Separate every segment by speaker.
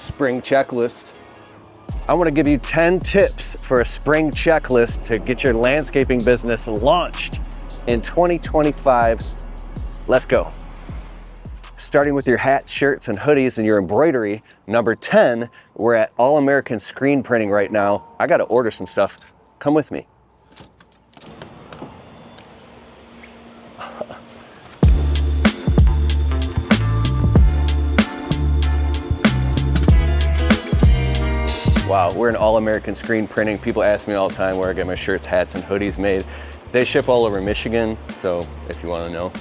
Speaker 1: spring checklist. I want to give you 10 tips for a spring checklist to get your landscaping business launched in 2025. Let's go. Starting with your hats, shirts, and hoodies and your embroidery. Number 10, we're at All American Screen Printing right now. I got to order some stuff. Come with me. Wow, we're in All American Screen Printing. People ask me all the time where I get my shirts, hats, and hoodies made. They ship all over Michigan, so if you want to know.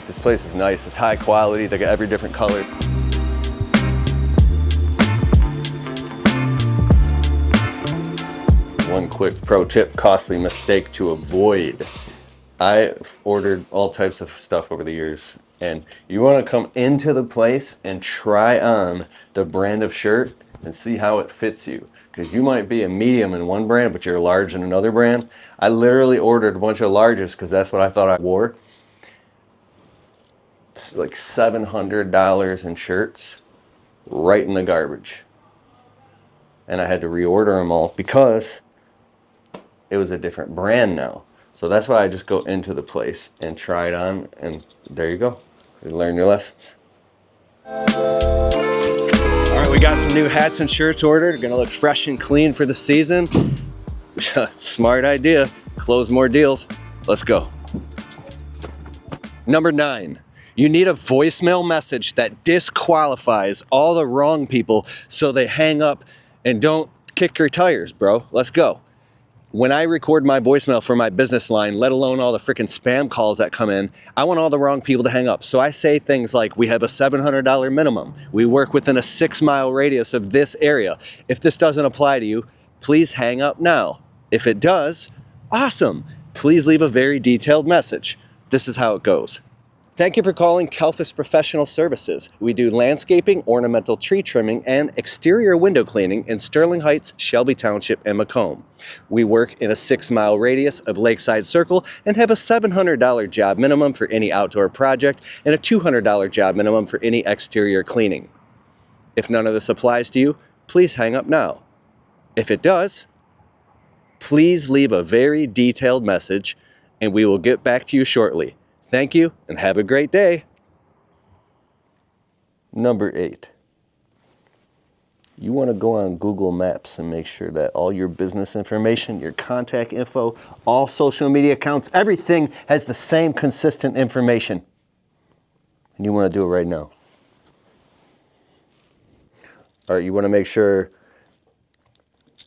Speaker 1: This place is nice, it's high quality, they got every different color. One quick pro tip, costly mistake to avoid. I've ordered all types of stuff over the years, and you want to come into the place and try on the brand of shirt and see how it fits you. Because you might be a medium in one brand, but you're large in another brand. I literally ordered a bunch of larges because that's what I thought I wore. It's like $700 in shirts right in the garbage. And I had to reorder them all because it was a different brand now. So that's why I just go into the place and try it on, and there you go. You learn your lessons. All right, we got some new hats and shirts ordered. Gonna look fresh and clean for the season. Smart idea. Close more deals. Let's go. Number 9, you need a voicemail message that disqualifies all the wrong people so they hang up and don't kick your tires, bro. Let's go. When I record my voicemail for my business line, let alone all the freaking spam calls that come in, I want all the wrong people to hang up. So I say things like, we have a $700 minimum. We work within a 6-mile radius of this area. If this doesn't apply to you, please hang up now. If it does, awesome. Please leave a very detailed message. This is how it goes. Thank you for calling Kalfas Professional Services. We do landscaping, ornamental tree trimming, and exterior window cleaning in Sterling Heights, Shelby Township, and Macomb. We work in a 6-mile radius of Lakeside Circle and have a $700 job minimum for any outdoor project and a $200 job minimum for any exterior cleaning. If none of this applies to you, please hang up now. If it does, please leave a very detailed message and we will get back to you shortly. Thank you and have a great day. Number 8. You want to go on Google Maps and make sure that all your business information, your contact info, all social media accounts, everything has the same consistent information. And you want to do it right now. All right, you want to make sure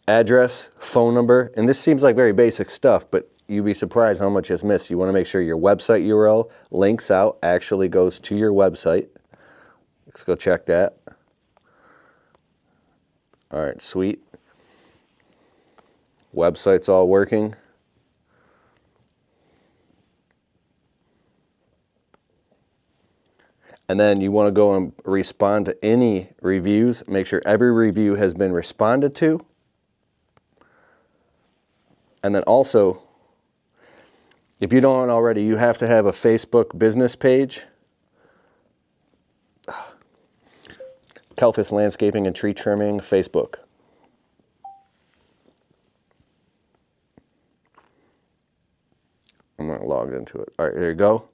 Speaker 1: address, phone number, and this seems like very basic stuff, but you'd be surprised how much is missed. You want to make sure your website URL links out, actually goes to your website. Let's go check that. All right, sweet. Website's all working. And then you want to go and respond to any reviews. Make sure every review has been responded to. And then also, if you don't already, you have to have a Facebook business page. Kalfas Landscaping and Tree Trimming, Facebook. I'm not logged into it. All right, there you go.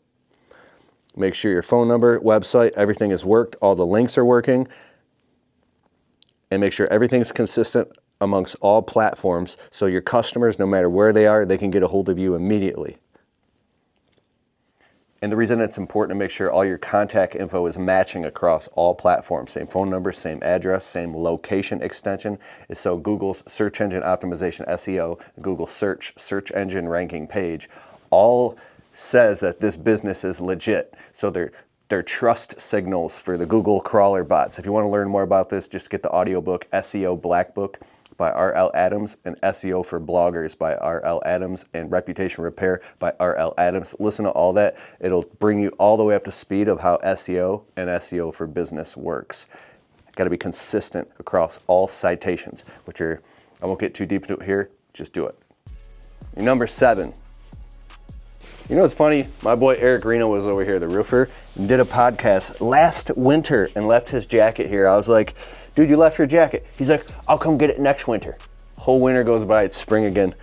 Speaker 1: Make sure your phone number, website, everything has worked. All the links are working. And make sure everything's consistent amongst all platforms so your customers, no matter where they are, they can get a hold of you immediately. And the reason it's important to make sure all your contact info is matching across all platforms, same phone number, same address, same location extension, is so Google's search engine optimization SEO, Google search engine ranking page, all says that this business is legit. So they're trust signals for the Google crawler bots. If you want to learn more about this, just get the audiobook SEO Black Book by R.L. Adams and SEO for Bloggers by R.L. Adams and Reputation Repair by R.L. Adams. Listen to all that. It'll bring you all the way up to speed of how SEO and SEO for business works. Got to be consistent across all citations, which are, I won't get too deep into it here, just do it. Number 7, You know what's funny? My boy Eric Reno was over here, the roofer, and did a podcast last winter and left his jacket here. I was like, dude, you left your jacket. He's like, I'll come get it next winter. Whole winter goes by, it's spring again.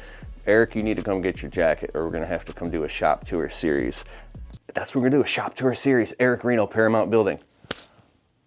Speaker 1: Eric, you need to come get your jacket or we're gonna have to come do a shop tour series. That's what we're gonna do, a shop tour series. Eric Reno, Paramount Building.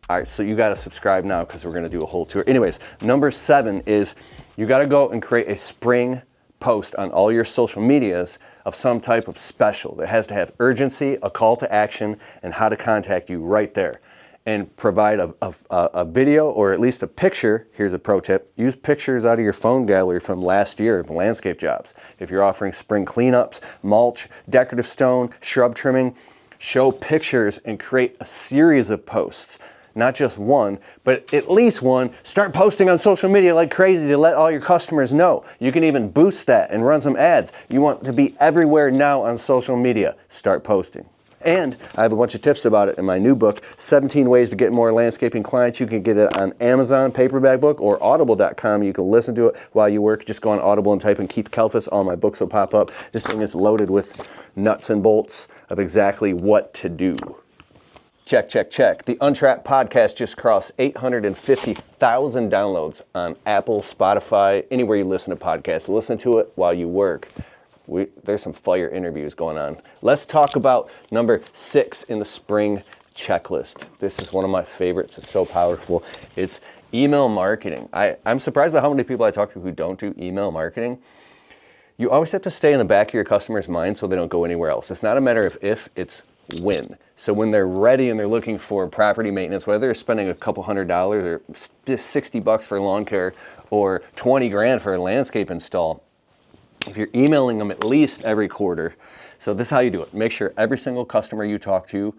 Speaker 1: All right, so you gotta subscribe now because we're gonna do a whole tour. Anyways, number 7 is you gotta go and create a spring post on all your social medias of some type of special that has to have urgency, a call to action, and how to contact you right there. And provide a video or at least a picture. Here's a pro tip. Use pictures out of your phone gallery from last year of landscape jobs. If you're offering spring cleanups, mulch, decorative stone, shrub trimming, show pictures and create a series of posts. Not just one, but at least one. Start posting on social media like crazy to let all your customers know. You can even boost that and run some ads. You want to be everywhere now on social media. Start posting. And I have a bunch of tips about it in my new book, 17 Ways to Get More Landscaping Clients. You can get it on Amazon, paperback book, or audible.com. You can listen to it while you work. Just go on Audible and type in Keith Kalfas. All my books will pop up. This thing is loaded with nuts and bolts of exactly what to do. Check, check, check. The Untrapped podcast just crossed 850,000 downloads on Apple, Spotify, anywhere you listen to podcasts. Listen to it while you work. There's some fire interviews going on. Let's talk about number 6 in the spring checklist. This is one of my favorites. It's so powerful. It's email marketing. I'm surprised by how many people I talk to who don't do email marketing. You always have to stay in the back of your customer's mind so they don't go anywhere else. It's not a matter of if, it's when. So when they're ready and they're looking for property maintenance, whether they're spending a couple $100s or just $60 for lawn care or 20 grand for a landscape install, if you're emailing them at least every quarter, so this is how you do it. Make sure every single customer you talk to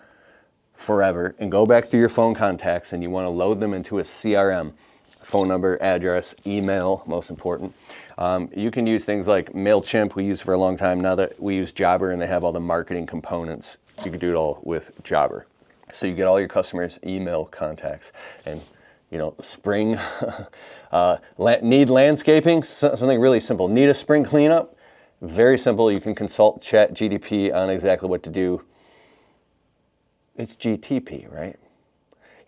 Speaker 1: forever and go back through your phone contacts and you want to load them into a CRM. Phone number, address, email, most important. You can use things like MailChimp, we used for a long time. Now that we use Jobber and they have all the marketing components, you can do it all with Jobber. So you get all your customers' email contacts and spring, need landscaping, something really simple. Need a spring cleanup? Very simple. You can consult ChatGPT on exactly what to do. It's GTP, right?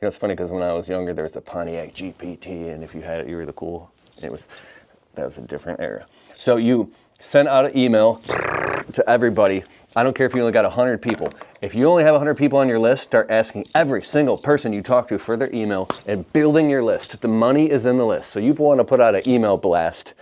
Speaker 1: It's funny because when I was younger, there was a Pontiac GPT, and if you had it, you were the cool. That was a different era. So you send out an email to everybody. I don't care if you only got 100 people. If you only have 100 people on your list, start asking every single person you talk to for their email and building your list. The money is in the list. So you want to put out an email blast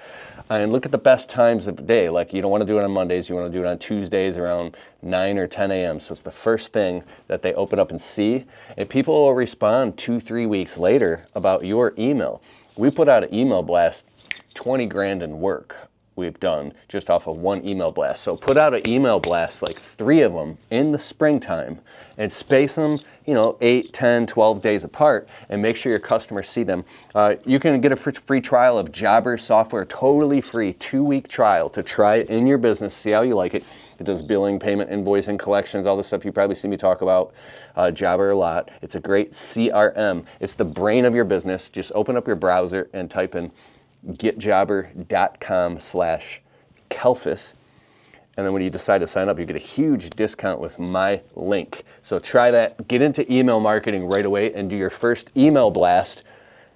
Speaker 1: and look at the best times of the day. Like you don't want to do it on Mondays. You want to do it on Tuesdays around 9 or 10 a.m. So it's the first thing that they open up and see. And people will respond 2-3 weeks later about your email. We put out an email blast, 20 grand in work we've done just off of one email blast. So put out an email blast, like 3 of them in the springtime and space them, 8, 10, 12 days apart and make sure your customers see them. You can get a free trial of Jobber software, totally free, 2-week trial to try it in your business, see how you like it. It does billing, payment, invoicing, collections, all the stuff you probably see me talk about, Jobber a lot. It's a great CRM. It's the brain of your business. Just open up your browser and type in getjobber.com/Kalfas. And then when you decide to sign up, you get a huge discount with my link. So try that, get into email marketing right away and do your first email blast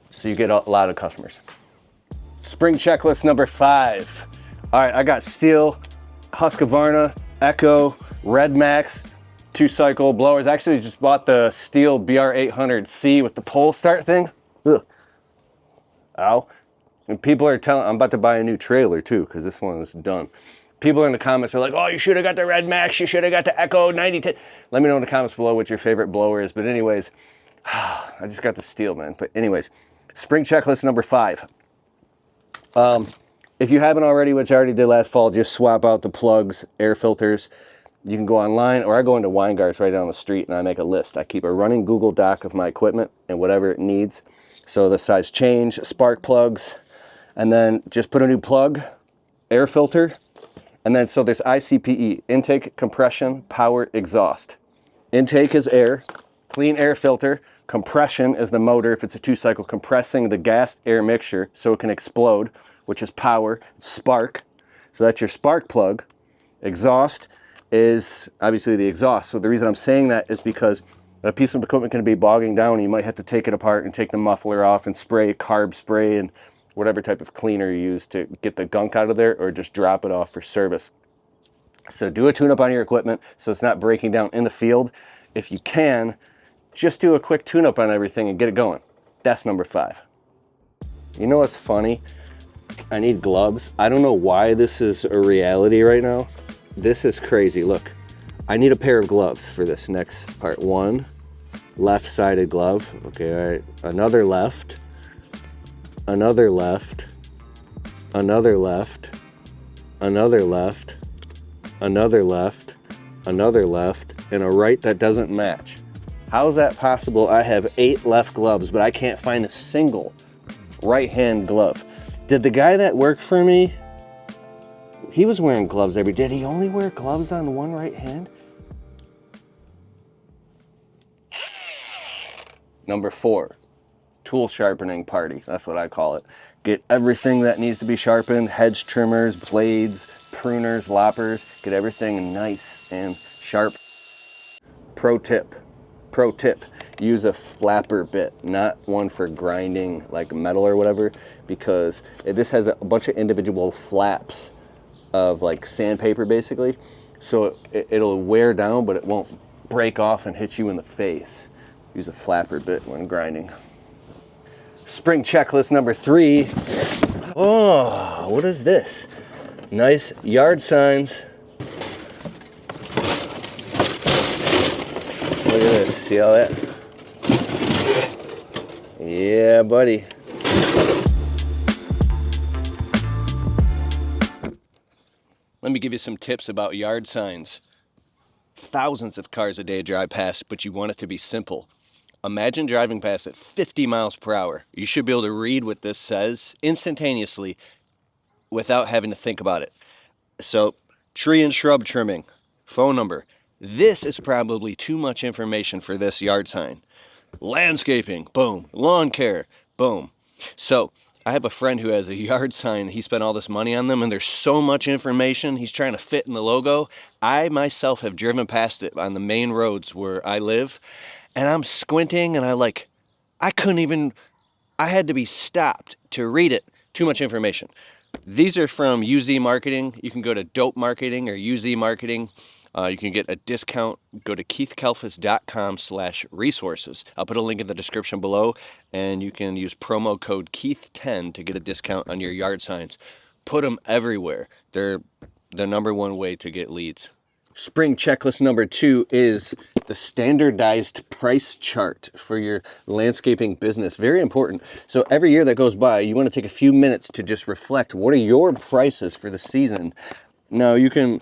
Speaker 1: so you get a lot of customers. Spring checklist number 5. All right, I got Steel, Husqvarna, Echo, Red Max, 2-cycle blowers. I actually just bought the Steel BR800C with the pole start thing. Ugh. Ow. And people are telling, I'm about to buy a new trailer too, because this one is done. People in the comments are like, oh, you should have got the Red Max, you should have got the Echo 9010. Let me know in the comments below what your favorite blower is. But anyways, I just got the Steel, man. But anyways, spring checklist number 5. If you haven't already, which I already did last fall, just swap out the plugs, air filters. You can go online, or I go into Weingart's right down the street and I make a list. I keep a running Google Doc of my equipment and whatever it needs. So the size change, spark plugs, and then just put a new plug, air filter, and then so there's ICPE, intake, compression, power, exhaust. Intake is air, clean air filter, compression is the motor if it's a 2-cycle, compressing the gas air mixture so it can explode, which is power, spark, so that's your spark plug, exhaust, is obviously the exhaust. So the reason I'm saying that is because a piece of equipment can be bogging down. You might have to take it apart and take the muffler off and spray carb spray and whatever type of cleaner you use to get the gunk out of there, or just drop it off for service. So do a tune-up on your equipment so it's not breaking down in the field. If you can, just do a quick tune-up on everything and get it going. That's number 5. You know what's funny? I need gloves. I don't know why this is a reality right now. This is crazy. Look, I need a pair of gloves for this next part. One left-sided glove. Okay, all right. Another left. Another left. Another left. Another left. Another left. Another left. And a right that doesn't match. How is that possible? I have 8 left gloves, but I can't find a single right-hand glove. Did the guy that worked for me, he was wearing gloves every day. Did he only wear gloves on one right hand? Number 4, tool sharpening party. That's what I call it. Get everything that needs to be sharpened, hedge trimmers, blades, pruners, loppers, get everything nice and sharp. Pro tip, use a flapper bit, not one for grinding like metal or whatever, because this has a bunch of individual flaps of like sandpaper basically, so it'll wear down but it won't break off and hit you in the face. Use a flapper bit when grinding. Spring checklist number 3. Oh, what is this? Nice yard signs. Look at this, see all that? Yeah, buddy. Let me give you some tips about yard signs. Thousands of cars a day drive past, but you want it to be simple. Imagine driving past at 50 miles per hour. You should be able to read what this says instantaneously without having to think about it. So, tree and shrub trimming, phone number. This is probably too much information for this yard sign. Landscaping, boom. Lawn care, boom. So, I have a friend who has a yard sign. He spent all this money on them, and there's so much information he's trying to fit in the logo. I myself have driven past it on the main roads where I live, and I'm squinting, and I had to be stopped to read it. Too much information. These are from UZ Marketing. You can go to Dope Marketing or UZ Marketing. You can get a discount. Go to keithkalfas.com/resources. I'll put a link in the description below, and you can use promo code Keith10 to get a discount on your yard signs. Put them everywhere. They're the number one way to get leads. Spring checklist number 2 is the standardized price chart for your landscaping business. Very important. So every year that goes by, you want to take a few minutes to just reflect, what are your prices for the season? Now, you can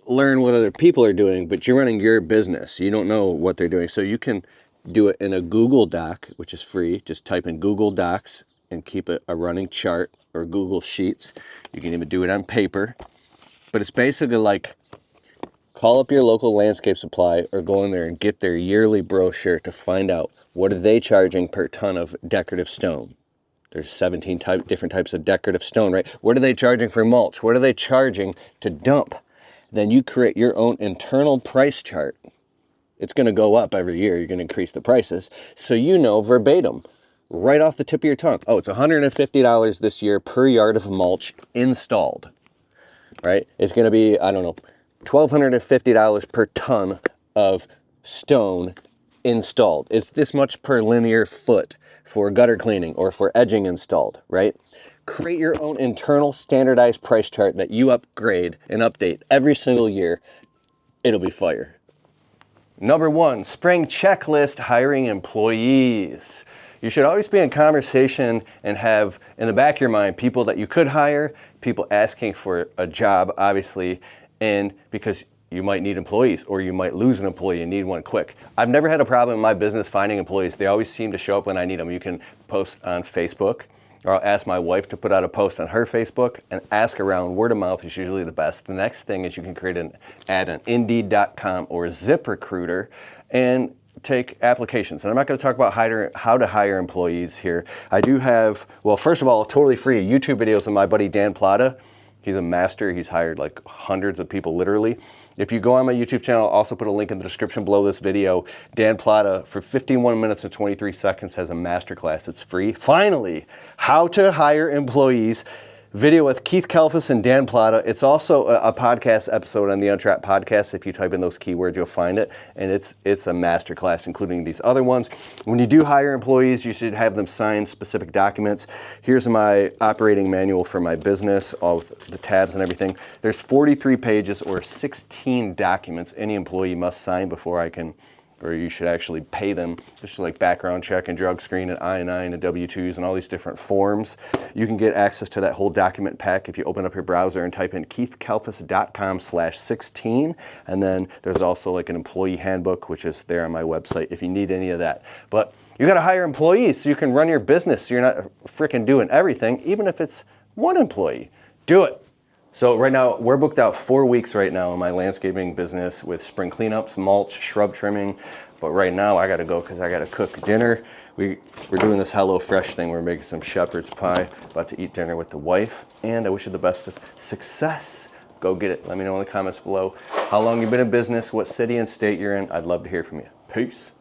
Speaker 1: learn what other people are doing, but you're running your business. You don't know what they're doing. So you can do it in a Google Doc, which is free. Just type in Google Docs and keep a running chart, or Google Sheets. You can even do it on paper. But it's basically like, call up your local landscape supply or go in there and get their yearly brochure to find out what are they charging per ton of decorative stone. There's 17 different types of decorative stone, right? What are they charging for mulch? What are they charging to dump? Then you create your own internal price chart. It's going to go up every year. You're going to increase the prices. So you know verbatim, right off the tip of your tongue, oh, it's $150 this year per yard of mulch installed, right? It's going to be, I don't know, $1,250 per ton of stone installed. It's this much per linear foot for gutter cleaning or for edging installed, right? Create your own internal standardized price chart that you upgrade and update every single year. It'll be fire. Number 1, spring checklist, hiring employees. You should always be in conversation and have in the back of your mind people that you could hire, people asking for a job, obviously, and because you might need employees or you might lose an employee and need one quick. I've never had a problem in my business finding employees. They always seem to show up when I need them. You can post on Facebook, or I'll ask my wife to put out a post on her Facebook and ask around. Word of mouth is usually the best. The next thing is you can create an ad on Indeed.com or ZipRecruiter and take applications. And I'm not going to talk about how to hire employees here. I do have, well, first of all, totally free YouTube videos of my buddy Dan Plata. He's a master. He's hired like hundreds of people, literally. If you go on my YouTube channel, I'll also put a link in the description below this video. Dan Plata, for 51 minutes and 23 seconds, has a masterclass. It's free. Finally, how to hire employees. Video with Keith Kalfas and Dan Plata. It's also a podcast episode on the Untrapped podcast. If you type in those keywords, you'll find it. And it's a masterclass, including these other ones. When you do hire employees, you should have them sign specific documents. Here's my operating manual for my business, all with the tabs and everything. There's 43 pages or 16 documents any employee must sign before I can, or you should actually pay them, just like background check and drug screen and I-9 and W-2s and all these different forms. You can get access to that whole document pack if you open up your browser and type in keithkalfas.com/16. And then there's also like an employee handbook, which is there on my website if you need any of that. But you gotta hire employees so you can run your business so you're not freaking doing everything, even if it's one employee. Do it. So right now, we're booked out 4 weeks right now in my landscaping business with spring cleanups, mulch, shrub trimming. But right now I gotta go because I gotta cook dinner. We're doing this HelloFresh thing. We're making some shepherd's pie, about to eat dinner with the wife. And I wish you the best of success. Go get it. Let me know in the comments below how long you've been in business, what city and state you're in. I'd love to hear from you. Peace.